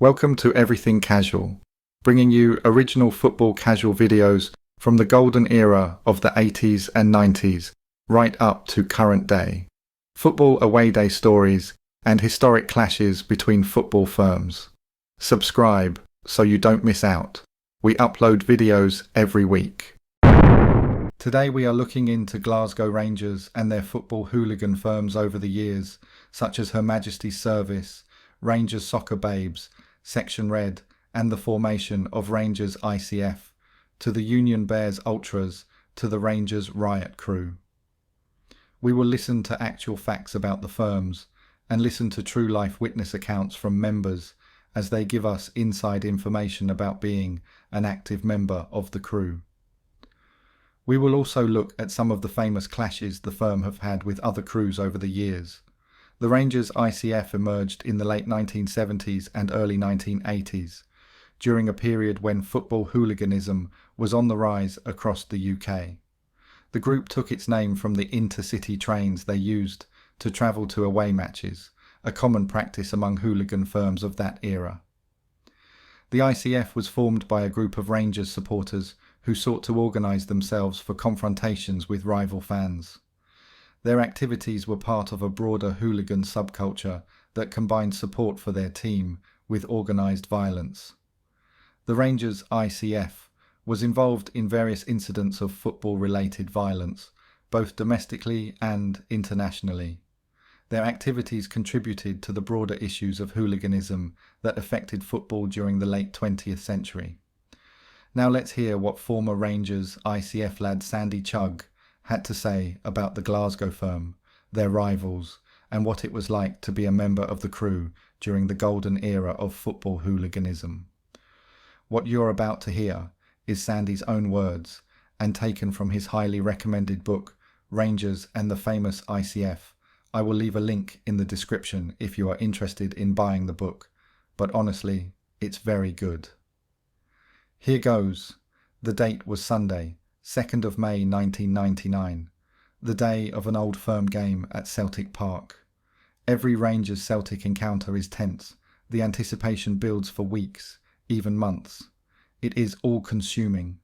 Welcome to Everything Casual, bringing you original football casual videos from the golden era of the 80s and 90s, right up to current day. Football away day stories and historic clashes between football firms. Subscribe so you don't miss out. We upload videos every week. Today we are looking into Glasgow Rangers and their football hooligan firms over the years, such as Her Majesty's Service, Rangers Soccer Babes, Section Red, and the formation of Rangers ICF, to the Union Bears Ultras, to the Rangers Riot crew. We will listen to actual facts about the firms and listen to true life witness accounts from members as they give us inside information about being an active member of the crew. We will also look at some of the famous clashes the firm have had with other crews over the years. The Rangers ICF emerged in the late 1970s and early 1980s, during a period when football hooliganism was on the rise across the UK. The group took its name from the intercity trains they used to travel to away matches, a common practice among hooligan firms of that era. The ICF was formed by a group of Rangers supporters who sought to organise themselves for confrontations with rival fans. Their activities were part of a broader hooligan subculture that combined support for their team with organised violence. The Rangers ICF was involved in various incidents of football-related violence, both domestically and internationally. Their activities contributed to the broader issues of hooliganism that affected football during the late 20th century. Now let's hear what former Rangers ICF lad Sandy Chugg had to say about the Glasgow firm, their rivals, and what it was like to be a member of the crew during the golden era of football hooliganism. What you're about to hear is Sandy's own words and taken from his highly recommended book, Rangers and the Famous ICF. I will leave a link in the description if you are interested in buying the book, but honestly, it's very good. Here goes. The date was Sunday, 2nd of May 1999, the day of an Old Firm game at Celtic Park. Every Rangers Celtic encounter is tense. The anticipation builds for weeks, even months. It is all-consuming,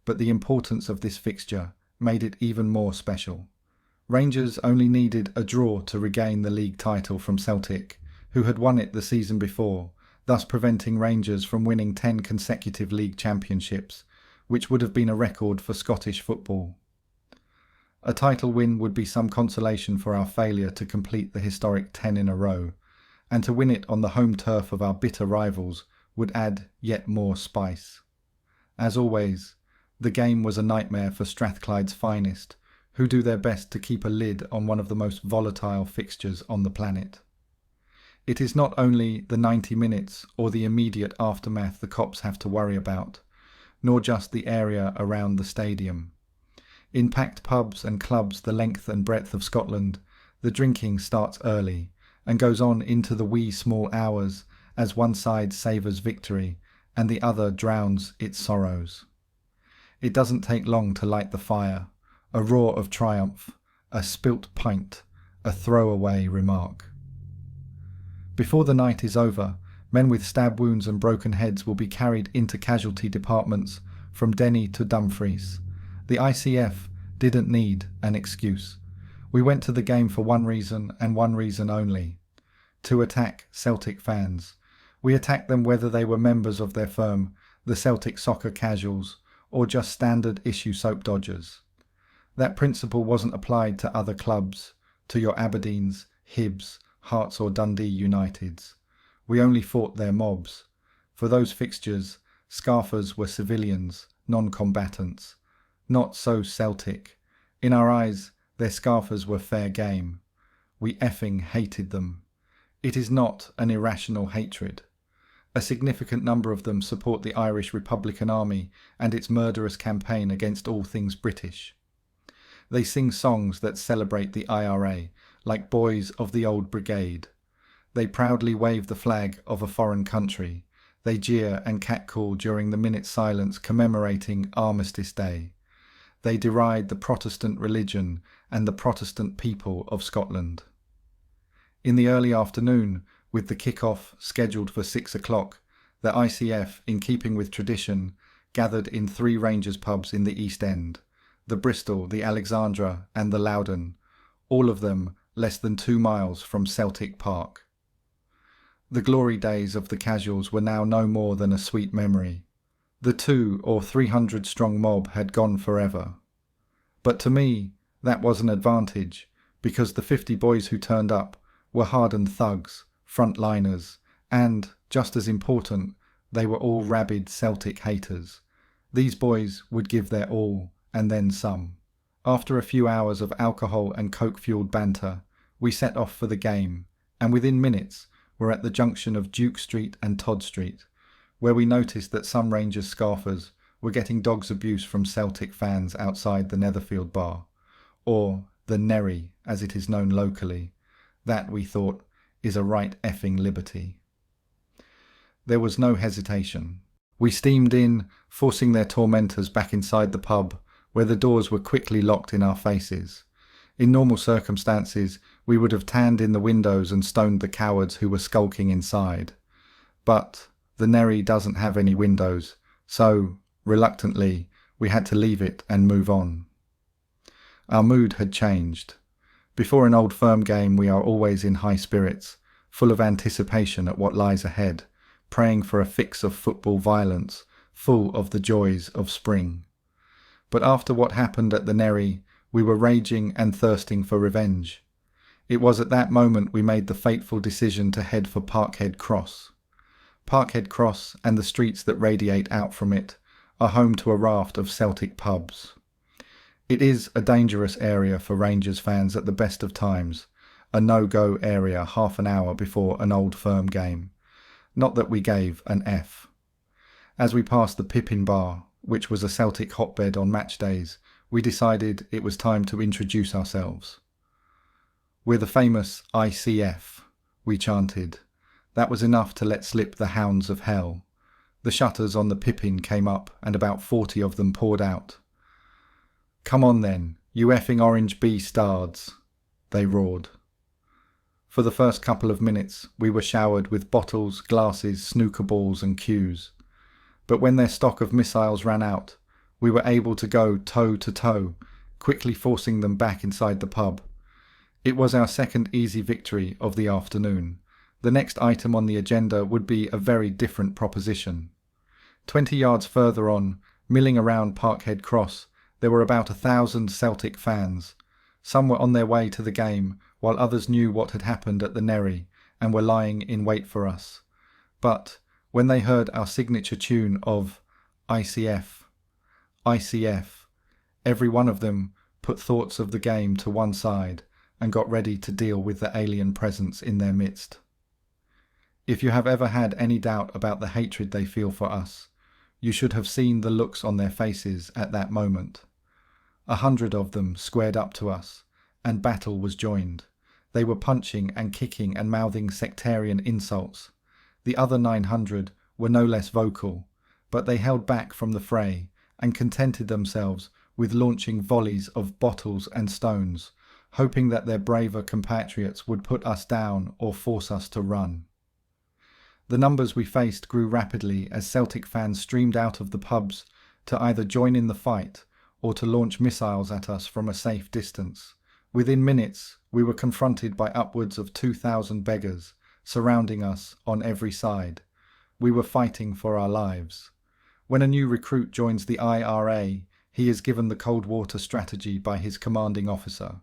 but the importance of this fixture made it even more special. Rangers only needed a draw to regain the league title from Celtic, who had won it the season before, thus preventing Rangers from winning 10 consecutive league championships, which would have been a record for Scottish football. A title win would be some consolation for our failure to complete the historic 10 in a row, and to win it on the home turf of our bitter rivals would add yet more spice. As always, the game was a nightmare for Strathclyde's finest, who do their best to keep a lid on one of the most volatile fixtures on the planet. It is not only the 90 minutes or the immediate aftermath the cops have to worry about, nor just the area around the stadium. In packed pubs and clubs the length and breadth of Scotland, the drinking starts early and goes on into the wee small hours as one side savours victory and the other drowns its sorrows. It doesn't take long to light the fire, a roar of triumph, a spilt pint, a throwaway remark. Before the night is over, men with stab wounds and broken heads will be carried into casualty departments from Denny to Dumfries. The ICF didn't need an excuse. We went to the game for one reason and one reason only: to attack Celtic fans. We attacked them whether they were members of their firm, the Celtic soccer casuals, or just standard issue soap dodgers. That principle wasn't applied to other clubs, to your Aberdeens, Hibs, Hearts or Dundee Uniteds. We only fought their mobs. For those fixtures, scarfers were civilians, non-combatants. Not so Celtic. In our eyes, their scarfers were fair game. We effing hated them. It is not an irrational hatred. A significant number of them support the Irish Republican Army and its murderous campaign against all things British. They sing songs that celebrate the IRA, like boys of the old brigade. They proudly wave the flag of a foreign country. They jeer and catcall during the minute silence commemorating Armistice Day. They deride the Protestant religion and the Protestant people of Scotland. In the early afternoon, with the kick-off scheduled for 6 o'clock, The ICF, in keeping with tradition, gathered in 3 Rangers pubs in the East End, the Bristol, the Alexandra and the Loudon, all of them less than 2 miles from Celtic Park. The glory days of the casuals were now no more than a sweet memory. The 200 or 300 strong mob had gone forever. But to me, that was an advantage, because the 50 boys who turned up were hardened thugs, frontliners, and, just as important, they were all rabid Celtic haters. These boys would give their all, and then some. After a few hours of alcohol and coke-fueled banter, we set off for the game, and within minutes were at the junction of Duke Street and Todd Street, where we noticed that some Rangers scarfers were getting dog's abuse from Celtic fans outside the Netherfield bar, or the Nerry as it is known locally. That, we thought, is a right effing liberty. There was no hesitation. We steamed in, forcing their tormentors back inside the pub, where the doors were quickly locked in our faces. In normal circumstances, we would have tanned in the windows and stoned the cowards who were skulking inside. But the Nerry doesn't have any windows, so, reluctantly, we had to leave it and move on. Our mood had changed. Before an Old Firm game, we are always in high spirits, full of anticipation at what lies ahead, praying for a fix of football violence, full of the joys of spring. But after what happened at the Nerry, we were raging and thirsting for revenge. It was at that moment we made the fateful decision to head for Parkhead Cross. Parkhead Cross and the streets that radiate out from it are home to a raft of Celtic pubs. It is a dangerous area for Rangers fans at the best of times, a no-go area half an hour before an Old Firm game. Not that we gave an F. As we passed the Pippin Bar, which was a Celtic hotbed on match days, we decided it was time to introduce ourselves. "We're the famous ICF," we chanted. That was enough to let slip the hounds of hell. The shutters on the Pippin came up and about 40 of them poured out. "Come on then, you effing Orange Bee stards," they roared. For the first couple of minutes we were showered with bottles, glasses, snooker balls and cues. But when their stock of missiles ran out, we were able to go toe to toe, quickly forcing them back inside the pub. It was our second easy victory of the afternoon. The next item on the agenda would be a very different proposition. 20 yards further on, milling around Parkhead Cross, there were about 1,000 Celtic fans. Some were on their way to the game, while others knew what had happened at the Nerry and were lying in wait for us. But when they heard our signature tune of ICF, ICF, every one of them put thoughts of the game to one side and got ready to deal with the alien presence in their midst. If you have ever had any doubt about the hatred they feel for us, you should have seen the looks on their faces at that moment. 100 of them squared up to us, and battle was joined. They were punching and kicking and mouthing sectarian insults. The other 900 were no less vocal, but they held back from the fray and contented themselves with launching volleys of bottles and stones, hoping that their braver compatriots would put us down or force us to run. The numbers we faced grew rapidly as Celtic fans streamed out of the pubs to either join in the fight or to launch missiles at us from a safe distance. Within minutes, we were confronted by upwards of 2,000 beggars, surrounding us on every side. We were fighting for our lives. When a new recruit joins the IRA, he is given the cold water strategy by his commanding officer.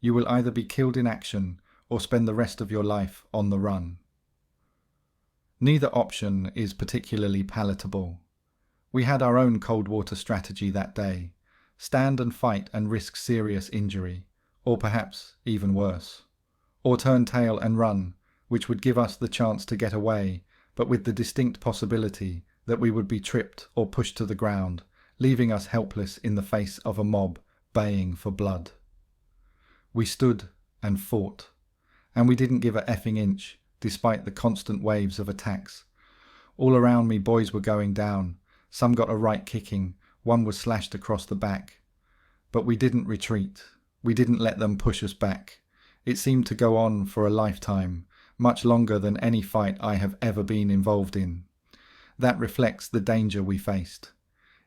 You will either be killed in action or spend the rest of your life on the run. Neither option is particularly palatable. We had our own cold water strategy that day: stand and fight and risk serious injury, or perhaps even worse. Or turn tail and run, which would give us the chance to get away, but with the distinct possibility that we would be tripped or pushed to the ground, leaving us helpless in the face of a mob baying for blood. We stood and fought, and we didn't give a effing inch, despite the constant waves of attacks. All around me boys were going down. Some got a right kicking, one was slashed across the back. But we didn't retreat. We didn't let them push us back. It seemed to go on for a lifetime, much longer than any fight I have ever been involved in. That reflects the danger we faced.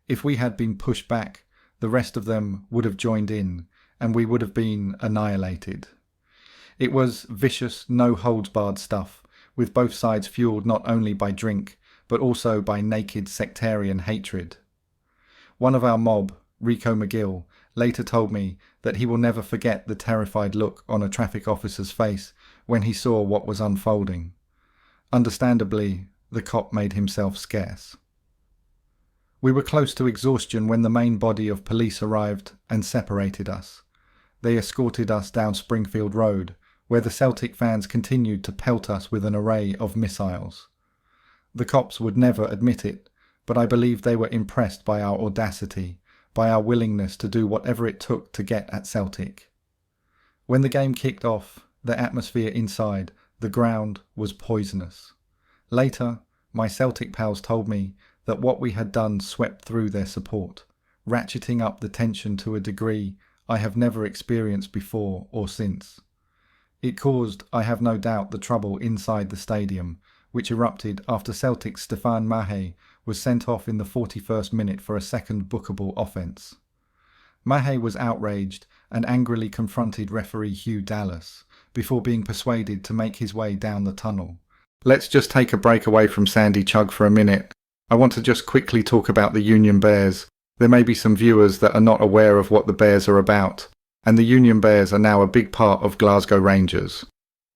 If we had been pushed back, the rest of them would have joined in, and we would have been annihilated. It was vicious, no-holds-barred stuff, with both sides fueled not only by drink, but also by naked sectarian hatred. One of our mob, Rico McGill, later told me that he will never forget the terrified look on a traffic officer's face when he saw what was unfolding. Understandably, the cop made himself scarce. We were close to exhaustion when the main body of police arrived and separated us. They escorted us down Springfield Road, where the Celtic fans continued to pelt us with an array of missiles. The cops would never admit it, but I believe they were impressed by our audacity, by our willingness to do whatever it took to get at Celtic. When the game kicked off, the atmosphere inside, the ground, was poisonous. Later, my Celtic pals told me that what we had done swept through their support, ratcheting up the tension to a degree I have never experienced before or since. It caused, I have no doubt, the trouble inside the stadium, which erupted after Celtic's Stefan Mahe was sent off in the 41st minute for a second bookable offence. Mahe was outraged and angrily confronted referee Hugh Dallas before being persuaded to make his way down the tunnel. Let's just take a break away from Sandy Chug for a minute. I want to just quickly talk about the Union Bears. There may be some viewers that are not aware of what the Bears are about, and the Union Bears are now a big part of Glasgow Rangers.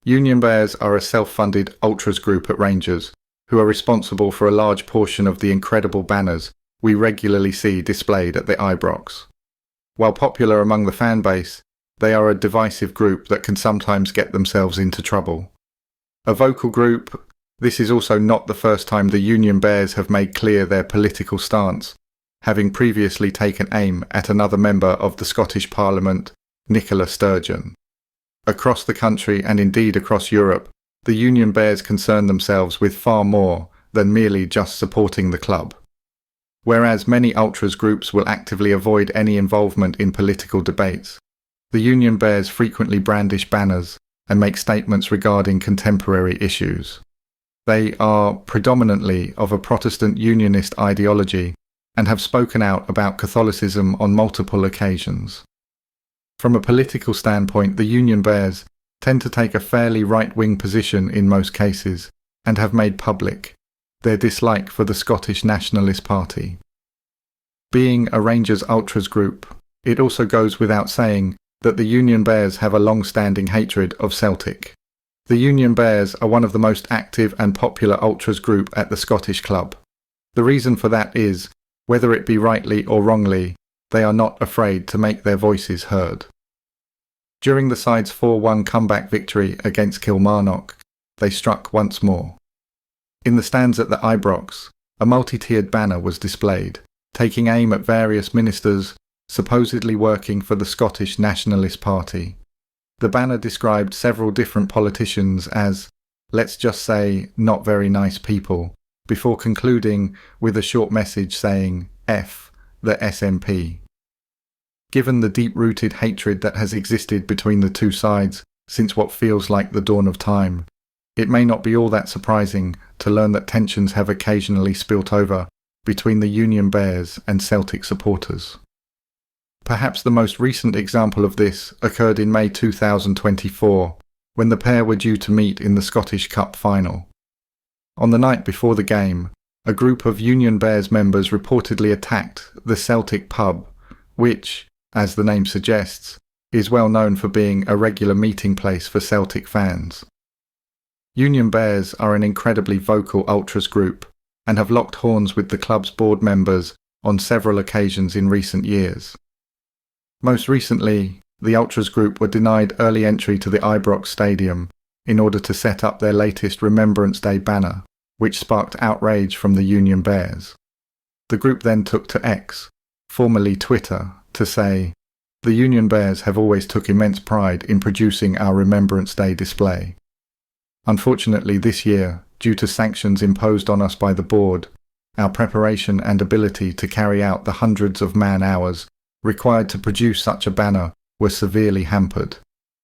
Union Bears are a self-funded ultras group at Rangers, who are responsible for a large portion of the incredible banners we regularly see displayed at the Ibrox. While popular among the fan base, they are a divisive group that can sometimes get themselves into trouble. A vocal group, this is also not the first time the Union Bears have made clear their political stance, having previously taken aim at another member of the Scottish Parliament, Nicola Sturgeon. Across the country and indeed across Europe, the Union Bears concern themselves with far more than merely just supporting the club. Whereas many ultras groups will actively avoid any involvement in political debates, the Union Bears frequently brandish banners and make statements regarding contemporary issues. They are predominantly of a Protestant unionist ideology and have spoken out about Catholicism on multiple occasions. From a political standpoint, the Union Bears tend to take a fairly right-wing position in most cases and have made public their dislike for the Scottish Nationalist Party. Being a Rangers Ultras group, it also goes without saying that the Union Bears have a long-standing hatred of Celtic. The Union Bears are one of the most active and popular Ultras group at the Scottish club. The reason for that is, whether it be rightly or wrongly, they are not afraid to make their voices heard. During the side's 4-1 comeback victory against Kilmarnock, they struck once more. In the stands at the Ibrox, a multi-tiered banner was displayed, taking aim at various ministers supposedly working for the Scottish Nationalist Party. The banner described several different politicians as, let's just say, not very nice people, before concluding with a short message saying, F the SNP. Given the deep-rooted hatred that has existed between the two sides since what feels like the dawn of time, it may not be all that surprising to learn that tensions have occasionally spilt over between the Union Bears and Celtic supporters. Perhaps the most recent example of this occurred in May 2024, when the pair were due to meet in the Scottish Cup final. On the night before the game, a group of Union Bears members reportedly attacked the Celtic pub, which, as the name suggests, is well known for being a regular meeting place for Celtic fans. Union Bears are an incredibly vocal ultras group and have locked horns with the club's board members on several occasions in recent years. Most recently, the ultras group were denied early entry to the Ibrox Stadium in order to set up their latest Remembrance Day banner, which sparked outrage from the Union Bears. The group then took to X, formerly Twitter, to say, "The Union Bears have always took immense pride in producing our Remembrance Day display. Unfortunately this year, due to sanctions imposed on us by the board, our preparation and ability to carry out the hundreds of man-hours required to produce such a banner were severely hampered.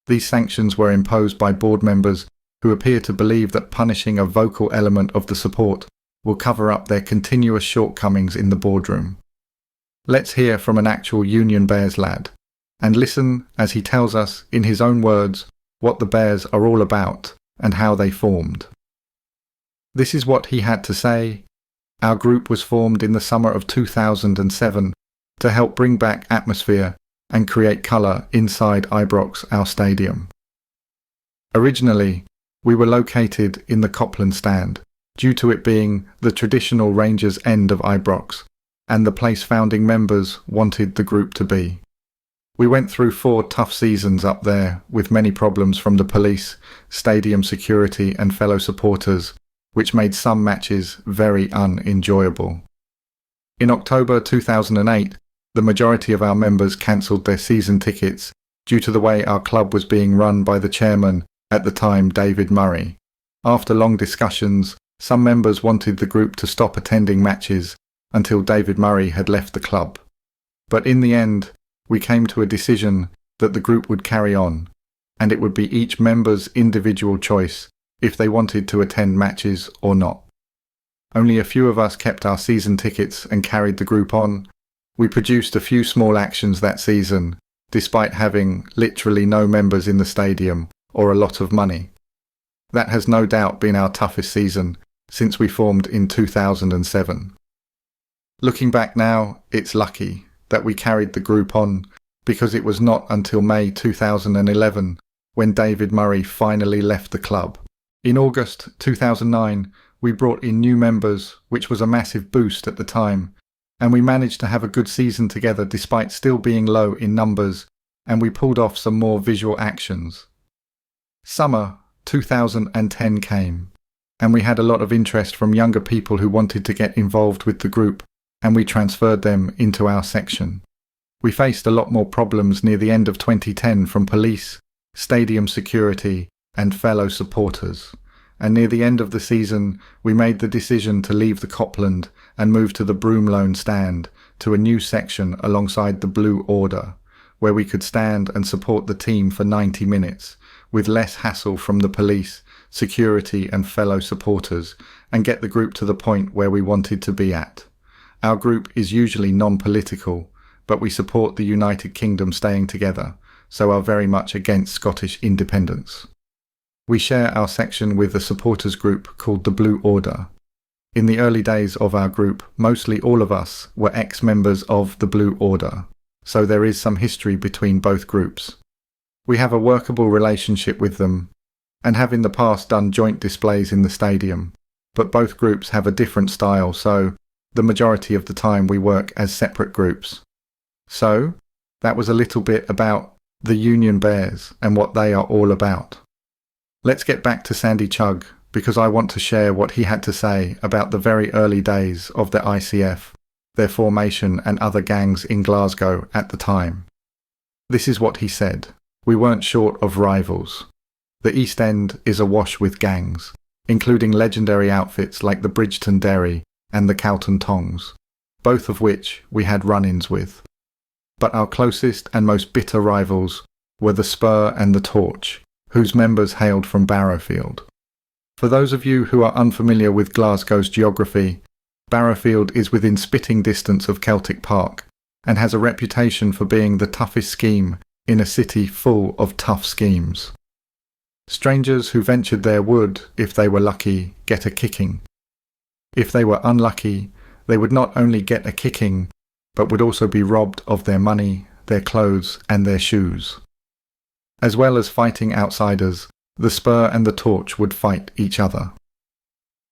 These sanctions were imposed by board members who appear to believe that punishing a vocal element of the support will cover up their continuous shortcomings in the boardroom. Let's hear from an actual Union Bears lad, and listen as he tells us in his own words what the Bears are all about and how they formed. This is what he had to say. Our group was formed in the summer of 2007 to help bring back atmosphere and create colour inside Ibrox, our stadium. Originally, we were located in the Copland stand, due to it being the traditional Rangers end of Ibrox, and the place founding members wanted the group to be. We went through 4 tough seasons up there with many problems from the police, stadium security and fellow supporters, which made some matches very unenjoyable. In October 2008, the majority of our members cancelled their season tickets due to the way our club was being run by the chairman at the time, David Murray. After long discussions, some members wanted the group to stop attending matches until David Murray had left the club. But in the end, we came to a decision that the group would carry on, and it would be each member's individual choice if they wanted to attend matches or not. Only a few of us kept our season tickets and carried the group on. We produced a few small actions that season, despite having literally no members in the stadium or a lot of money. That has no doubt been our toughest season since we formed in 2007. Looking back now, it's lucky that we carried the group on, because it was not until May 2011 when David Murray finally left the club. In August 2009, we brought in new members, which was a massive boost at the time, and we managed to have a good season together despite still being low in numbers, and we pulled off some more visual actions. Summer 2010 came, and we had a lot of interest from younger people who wanted to get involved with the group, and we transferred them into our section. We faced a lot more problems near the end of 2010 from police, stadium security, and fellow supporters. And near the end of the season, we made the decision to leave the Copland and move to the Broomloan stand, to a new section alongside the Blue Order, where we could stand and support the team for 90 minutes, with less hassle from the police, security and fellow supporters, and get the group to the point where we wanted to be at. Our group is usually non-political, but we support the United Kingdom staying together, so are very much against Scottish independence. We share our section with a supporters group called the Blue Order. In the early days of our group, mostly all of us were ex-members of the Blue Order, so there is some history between both groups. We have a workable relationship with them, and have in the past done joint displays in the stadium, but both groups have a different style, so the majority of the time we work as separate groups. So, that was a little bit about the Union Bears and what they are all about. Let's get back to Sandy Chugg, because I want to share what he had to say about the very early days of the ICF, their formation and other gangs in Glasgow at the time. This is what he said. We weren't short of rivals. The East End is awash with gangs, including legendary outfits like the Bridgeton Derry and the Cowton Tongs, both of which we had run-ins with. But our closest and most bitter rivals were the Spur and the Torch, whose members hailed from Barrowfield. For those of you who are unfamiliar with Glasgow's geography, Barrowfield is within spitting distance of Celtic Park and has a reputation for being the toughest scheme in a city full of tough schemes. Strangers who ventured there would, if they were lucky, get a kicking. If they were unlucky, they would not only get a kicking, but would also be robbed of their money, their clothes, and their shoes. As well as fighting outsiders, the Spur and the Torch would fight each other.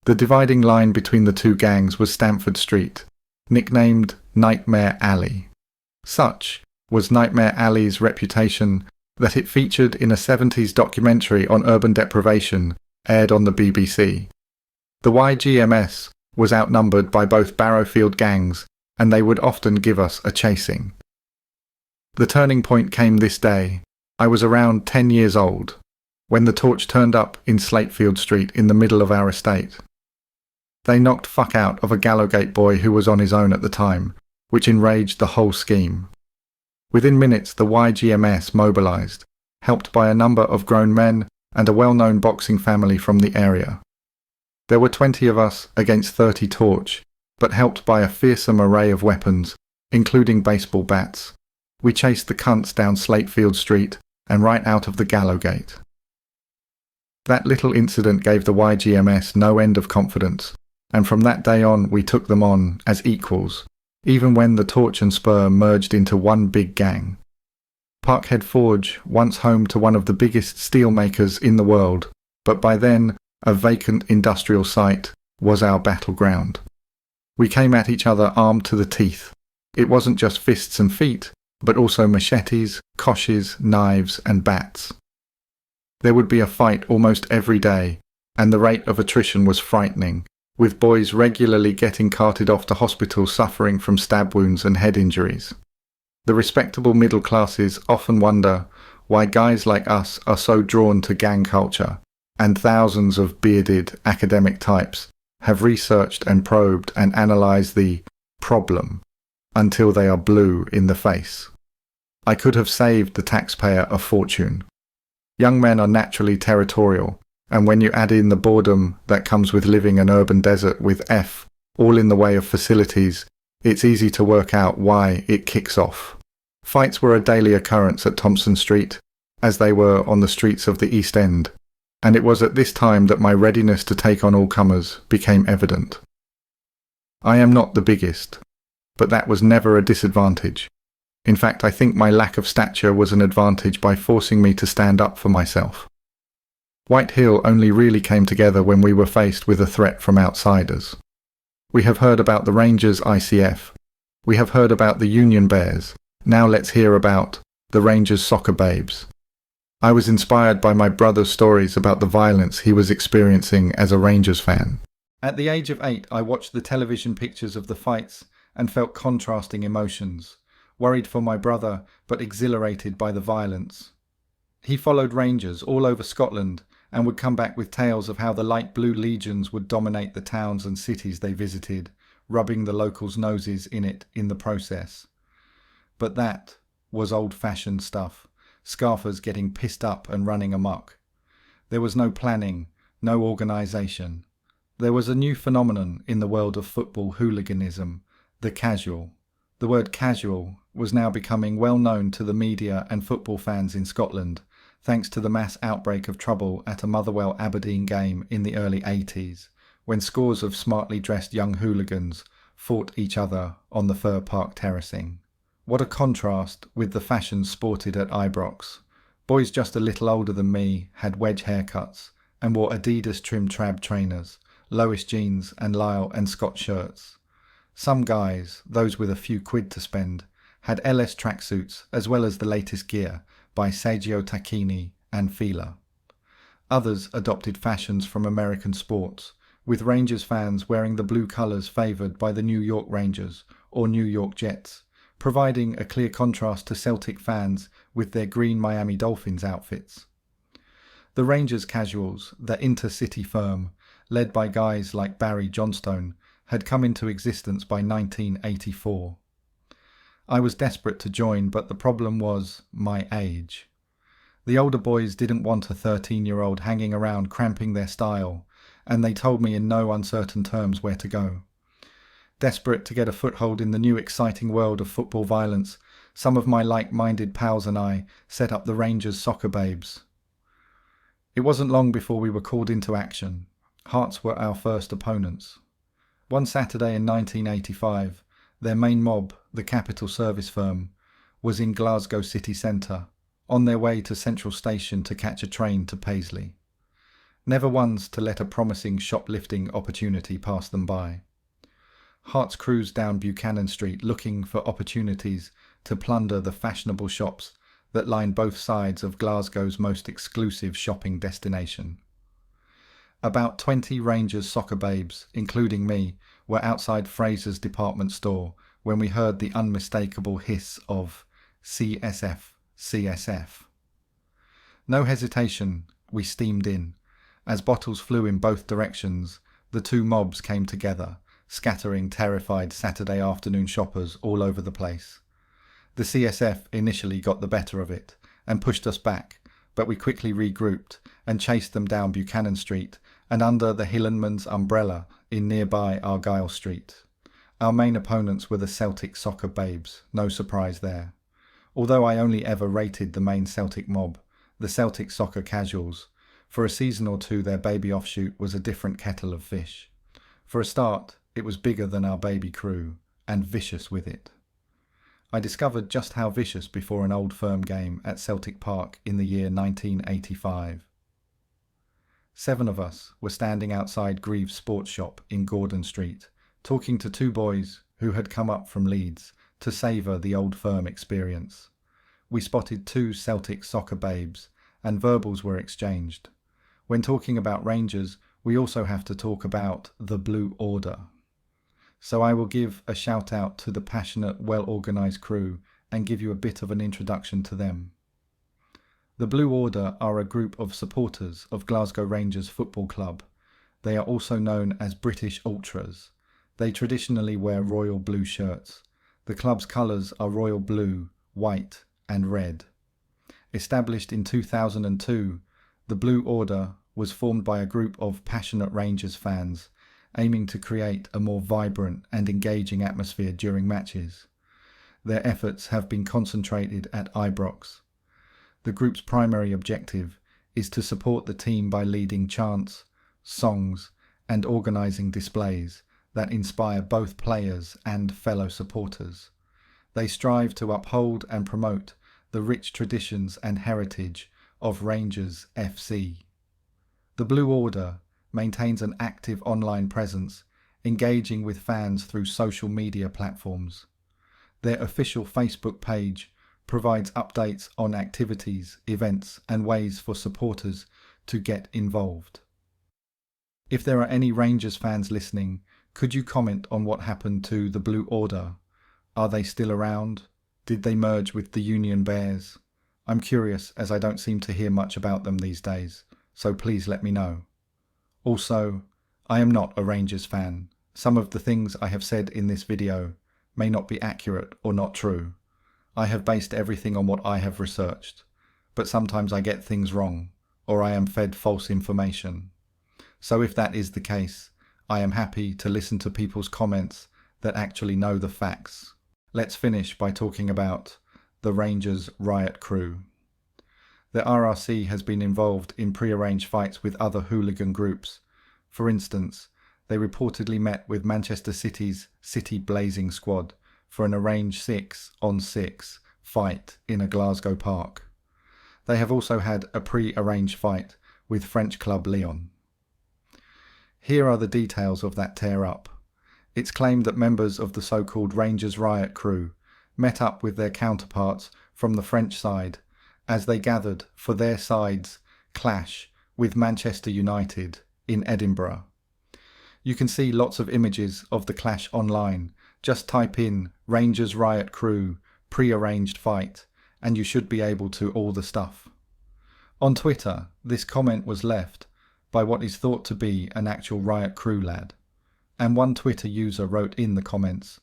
The dividing line between the two gangs was Stamford Street, nicknamed Nightmare Alley. Such was Nightmare Alley's reputation that it featured in a 70s documentary on urban deprivation aired on the BBC. The YGMS was outnumbered by both Barrowfield gangs, and they would often give us a chasing. The turning point came this day. I was around 10 years old, when the Torch turned up in Slatefield Street in the middle of our estate. They knocked fuck out of a Gallowgate boy who was on his own at the time, which enraged the whole scheme. Within minutes the YGMS mobilised, helped by a number of grown men and a well-known boxing family from the area. There were 20 of us against 30 torch, but helped by a fearsome array of weapons, including baseball bats. We chased the cunts down Slatefield Street and right out of the Gallowgate. That little incident gave the YGMS no end of confidence, and from that day on we took them on as equals, even when the torch and spur merged into one big gang. Parkhead Forge, once home to one of the biggest steel makers in the world, but by then a vacant industrial site, was our battleground. We came at each other armed to the teeth. It wasn't just fists and feet, but also machetes, koshes, knives and bats. There would be a fight almost every day, and the rate of attrition was frightening, with boys regularly getting carted off to hospital suffering from stab wounds and head injuries. The respectable middle classes often wonder why guys like us are so drawn to gang culture, and thousands of bearded academic types have researched and probed and analysed the problem until they are blue in the face. I could have saved the taxpayer a fortune. Young men are naturally territorial, and when you add in the boredom that comes with living an urban desert with F all in the way of facilities, it's easy to work out why it kicks off. Fights were a daily occurrence at Thompson Street, as they were on the streets of the East End, and it was at this time that my readiness to take on all comers became evident. I am not the biggest, but that was never a disadvantage. In fact, I think my lack of stature was an advantage by forcing me to stand up for myself. White Hill only really came together when we were faced with a threat from outsiders. We have heard about the Rangers ICF. We have heard about the Union Bears. Now let's hear about the Rangers soccer babes. I was inspired by my brother's stories about the violence he was experiencing as a Rangers fan. At the age of 8, I watched the television pictures of the fights and felt contrasting emotions, worried for my brother but exhilarated by the violence. He followed Rangers all over Scotland and would come back with tales of how the light blue legions would dominate the towns and cities they visited, rubbing the locals' noses in it in the process. But that was old-fashioned stuff, scarfers getting pissed up and running amok. There was no planning, no organisation. There was a new phenomenon in the world of football hooliganism, the casual. The word casual was now becoming well known to the media and football fans in Scotland, thanks to the mass outbreak of trouble at a Motherwell Aberdeen game in the early 80s, when scores of smartly dressed young hooligans fought each other on the Fir Park terracing. What a contrast with the fashions sported at Ibrox. Boys just a little older than me had wedge haircuts and wore Adidas trim trab trainers, Lois jeans and Lyle and Scott shirts. Some guys, those with a few quid to spend, had LS tracksuits as well as the latest gear by Sergio Tacchini and Fila. Others adopted fashions from American sports, with Rangers fans wearing the blue colours favoured by the New York Rangers or New York Jets, providing a clear contrast to Celtic fans with their green Miami Dolphins outfits. The Rangers casuals, the intercity firm, led by guys like Barry Johnstone, had come into existence by 1984. I was desperate to join, but the problem was my age. The older boys didn't want a 13-year-old hanging around cramping their style, and they told me in no uncertain terms where to go. Desperate to get a foothold in the new exciting world of football violence, some of my like-minded pals and I set up the Rangers Soccer Babes. It wasn't long before we were called into action. Hearts were our first opponents. One Saturday in 1985, their main mob, the Capital Service Firm, was in Glasgow city centre, on their way to Central Station to catch a train to Paisley. Never ones to let a promising shoplifting opportunity pass them by. Hearts cruised down Buchanan Street looking for opportunities to plunder the fashionable shops that lined both sides of Glasgow's most exclusive shopping destination. About 20 Rangers soccer babes, including me, were outside Fraser's department store when we heard the unmistakable hiss of CSF, CSF. No hesitation, we steamed in. As bottles flew in both directions, the two mobs came together, scattering terrified Saturday afternoon shoppers all over the place. The CSF initially got the better of it and pushed us back, but we quickly regrouped and chased them down Buchanan Street and under the Hillman's umbrella in nearby Argyle Street. Our main opponents were the Celtic soccer babes, no surprise there. Although I only ever rated the main Celtic mob, the Celtic soccer casuals, for a season or two their baby offshoot was a different kettle of fish. For a start, it was bigger than our baby crew, and vicious with it. I discovered just how vicious before an Old Firm game at Celtic Park in the year 1985. 7 of us were standing outside Greaves' sports shop in Gordon Street, talking to 2 boys who had come up from Leeds to savour the Old Firm experience. We spotted 2 Celtic soccer babes, and verbals were exchanged. When talking about Rangers, we also have to talk about the Blue Order. So I will give a shout out to the passionate, well-organised crew and give you a bit of an introduction to them. The Blue Order are a group of supporters of Glasgow Rangers Football Club. They are also known as British Ultras. They traditionally wear royal blue shirts. The club's colours are royal blue, white and red. Established in 2002, the Blue Order was formed by a group of passionate Rangers fans aiming to create a more vibrant and engaging atmosphere during matches. Their efforts have been concentrated at Ibrox. The group's primary objective is to support the team by leading chants, songs and organising displays that inspire both players and fellow supporters. They strive to uphold and promote the rich traditions and heritage of Rangers FC. The Blue Order maintains an active online presence, engaging with fans through social media platforms. Their official Facebook page provides updates on activities, events, and ways for supporters to get involved. If there are any Rangers fans listening, could you comment on what happened to the Blue Order? Are they still around? Did they merge with the Union Bears? I'm curious, as I don't seem to hear much about them these days, so please let me know. Also, I am not a Rangers fan. Some of the things I have said in this video may not be accurate or not true. I have based everything on what I have researched, but sometimes I get things wrong, or I am fed false information. So if that is the case, I am happy to listen to people's comments that actually know the facts. Let's finish by talking about the Rangers Riot crew. The RRC has been involved in pre-arranged fights with other hooligan groups. For instance, they reportedly met with Manchester City's City Blazing Squad for an arranged 6-on-6 fight in a Glasgow park. They have also had a pre-arranged fight with French club Lyon. Here are the details of that tear-up. It's claimed that members of the so-called Rangers Riot crew met up with their counterparts from the French side as they gathered for their side's clash with Manchester United in Edinburgh. You can see lots of images of the clash online. Just type in Rangers Riot crew pre-arranged fight and you should be able to all the stuff. On Twitter, this comment was left by what is thought to be an actual Riot crew lad, and one Twitter user wrote in the comments,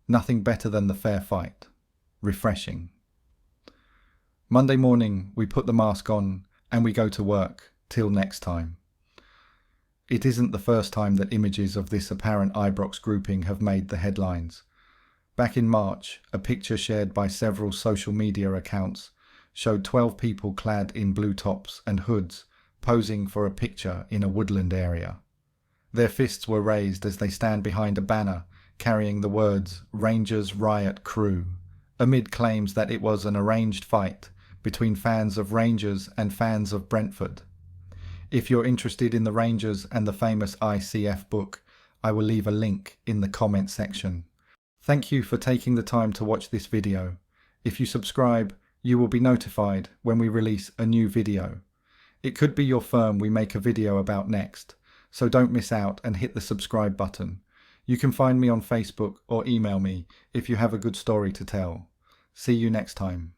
"Nothing better than the fair fight. Refreshing." Monday morning, we put the mask on and we go to work. Till next time. It isn't the first time that images of this apparent Ibrox grouping have made the headlines. Back in March, a picture shared by several social media accounts showed 12 people clad in blue tops and hoods posing for a picture in a woodland area. Their fists were raised as they stand behind a banner carrying the words Rangers Riot Crew, amid claims that it was an arranged fight between fans of Rangers and fans of Brentford. If you're interested in the Rangers and the famous ICF book, I will leave a link in the comment section. Thank you for taking the time to watch this video. If you subscribe, you will be notified when we release a new video. It could be your firm we make a video about next, so don't miss out and hit the subscribe button. You can find me on Facebook or email me if you have a good story to tell. See you next time.